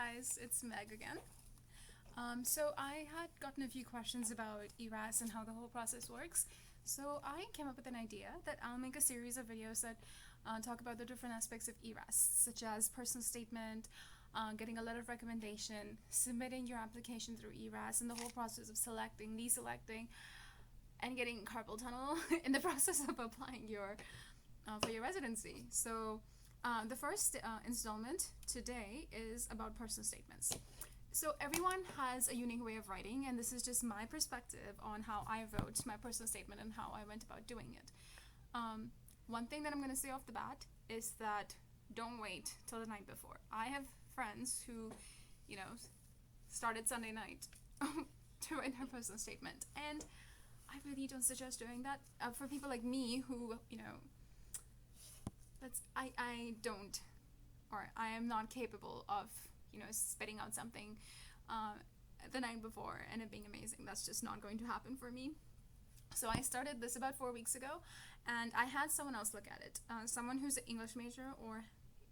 guys, it's Meg again. So I had gotten a few questions about ERAS and how the whole process works. So I came up with an idea that I'll make a series of videos that talk about the different aspects of ERAS, such as personal statement, getting a letter of recommendation, submitting your application through ERAS, and the whole process of selecting, deselecting, and getting carpal tunnel in the process of applying your for your residency. So the first installment today is about personal statements. So everyone has a unique way of writing, and this is just my perspective on how I wrote my personal statement and how I went about doing it. One thing that I'm going to say off the bat is that don't wait till the night before. I have friends who, started Sunday night to write their personal statement, and I really don't suggest doing that for people like me who, I don't, or I am not capable of, spitting out something the night before and it being amazing. That's just not going to happen for me. So I started this about 4 weeks ago, and I had someone else look at it. Someone who's an English major or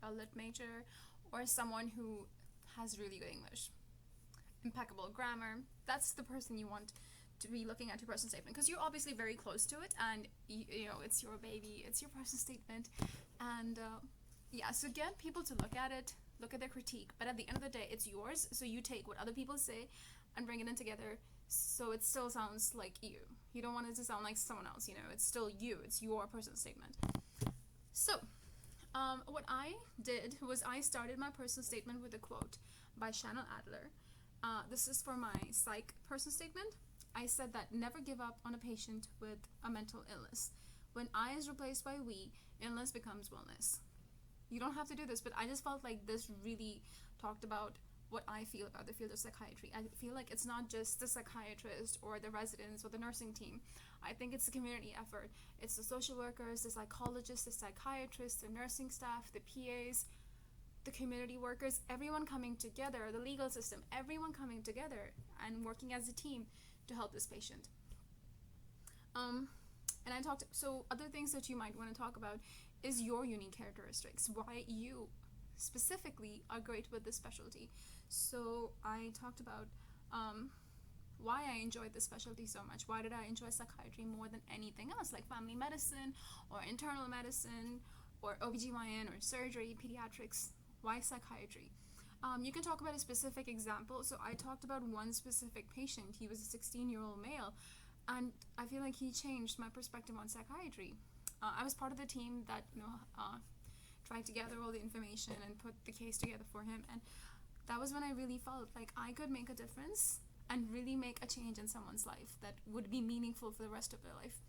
a lit major, or someone who has really good English, impeccable grammar. That's the person you want to be looking at your personal statement, because you're obviously very close to it, and it's your baby, it's your personal statement, and so get people to look at it, look at their critique, but at the end of the day, it's yours. So you take what other people say and bring it in together, so it still sounds like you. You don't want it to sound like someone else. It's still you. It's your personal statement. So what I did was I started my personal statement with a quote by Shannon Adler. This is for my psych personal statement. I said that never give up on a patient with a mental illness. When I is replaced by we, illness becomes wellness. You don't have to do this, but I just felt like this really talked about what I feel about the field of psychiatry. I feel like it's not just the psychiatrist or the residents or the nursing team. I think it's a community effort. It's the social workers, the psychologists, the psychiatrists, the nursing staff, the PAs, the community workers, everyone coming together, the legal system, everyone coming together and working as a team to help this patient. And I talked, so other things that you might want to talk about is your unique characteristics, why you specifically are great with this specialty. So I talked about why I enjoyed this specialty so much. Why did I enjoy psychiatry more than anything else, like family medicine or internal medicine or OBGYN or surgery, pediatrics? Why psychiatry? You can talk about a specific example. So I talked about one specific patient. He was a 16-year-old male, and I feel like he changed my perspective on psychiatry. I was part of the team that tried to gather all the information and put the case together for him, and that was when I really felt like I could make a difference and really make a change in someone's life that would be meaningful for the rest of their life.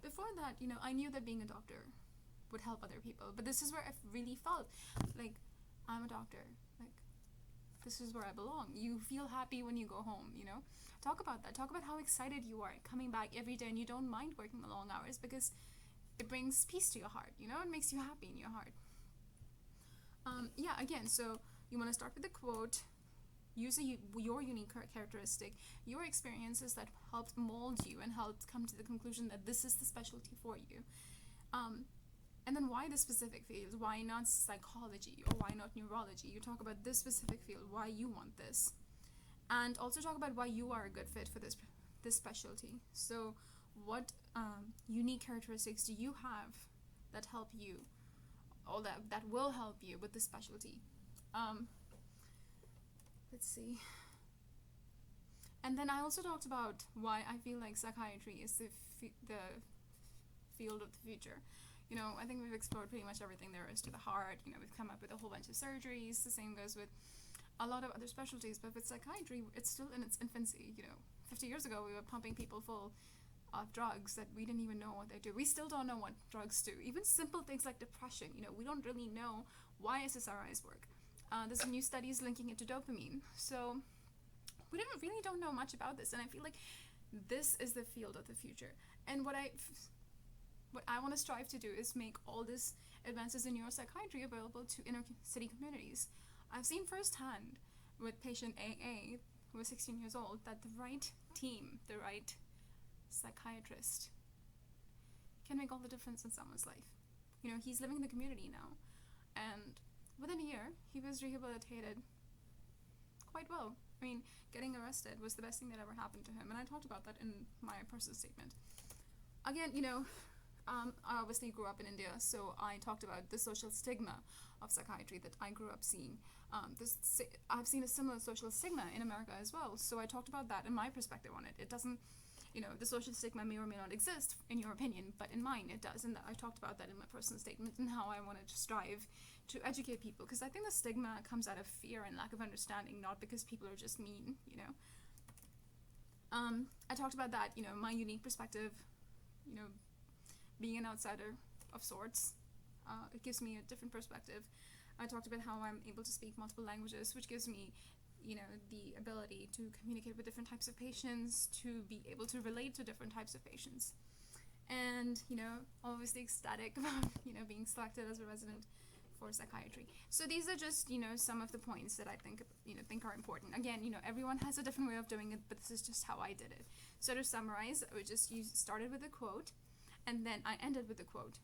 Before that, I knew that being a doctor would help other people, but this is where I really felt like I'm a doctor. Like, this is where I belong. You feel happy when you go home, Talk about that. Talk about how excited you are coming back every day and you don't mind working the long hours because it brings peace to your heart, it makes you happy in your heart. Again, so you want to start with the quote, use your unique characteristic, your experiences that helped mold you and helped come to the conclusion that this is the specialty for you. And then why this specific field? Why not psychology or why not neurology? You talk about this specific field, why you want this. And also talk about why you are a good fit for this specialty. So what unique characteristics do you have that help you, or that will help you with this specialty? Let's see. And then I also talked about why I feel like psychiatry is the field of the future. I think we've explored pretty much everything there is to the heart. We've come up with a whole bunch of surgeries. The same goes with a lot of other specialties, but with psychiatry, it's still in its infancy. 50 years ago, we were pumping people full of drugs that we didn't even know what they do. We still don't know what drugs do. Even simple things like depression, we don't really know why SSRIs work. There's new studies linking it to dopamine. So we really don't know much about this, and I feel like this is the field of the future. And what I want to strive to do is make all this advances in neuropsychiatry available to inner city communities. I've seen firsthand with patient AA, who was 16 years old, that the right team, the right psychiatrist can make all the difference in someone's life. He's living in the community now, and within a year, he was rehabilitated quite well. I mean, getting arrested was the best thing that ever happened to him, and I talked about that in my personal statement. Again, I obviously grew up in India, so I talked about the social stigma of psychiatry that I grew up seeing. I've seen a similar social stigma in America as well, so I talked about that and my perspective on it. It doesn't, the social stigma may or may not exist in your opinion, but in mine it does, and I talked about that in my personal statement and how I wanted to strive to educate people, because I think the stigma comes out of fear and lack of understanding, not because people are just mean. I talked about that, my unique perspective, being an outsider of sorts. It gives me a different perspective. I talked about how I'm able to speak multiple languages, which gives me, the ability to communicate with different types of patients, to be able to relate to different types of patients. And, obviously ecstatic about, being selected as a resident for psychiatry. So these are just, some of the points that I think are important. Again, everyone has a different way of doing it, but this is just how I did it. So to summarize, you started with a quote, and then I ended with a quote.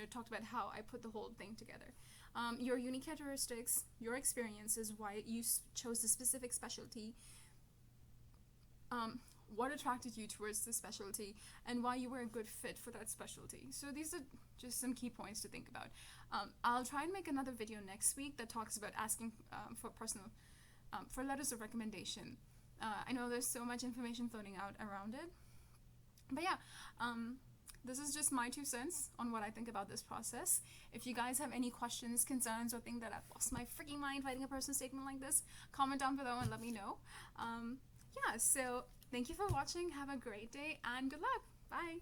Talked about how I put the whole thing together. Your unique characteristics, your experiences, why you chose a specific specialty, what attracted you towards the specialty, and why you were a good fit for that specialty. So these are just some key points to think about. I'll try and make another video next week that talks about asking for letters of recommendation. I know there's so much information floating out around it, but yeah, this is just my 2 cents on what I think about this process. If you guys have any questions, concerns, or think that I've lost my freaking mind writing a personal statement like this, comment down below and let me know. Yeah, so thank you for watching. Have a great day and good luck. Bye.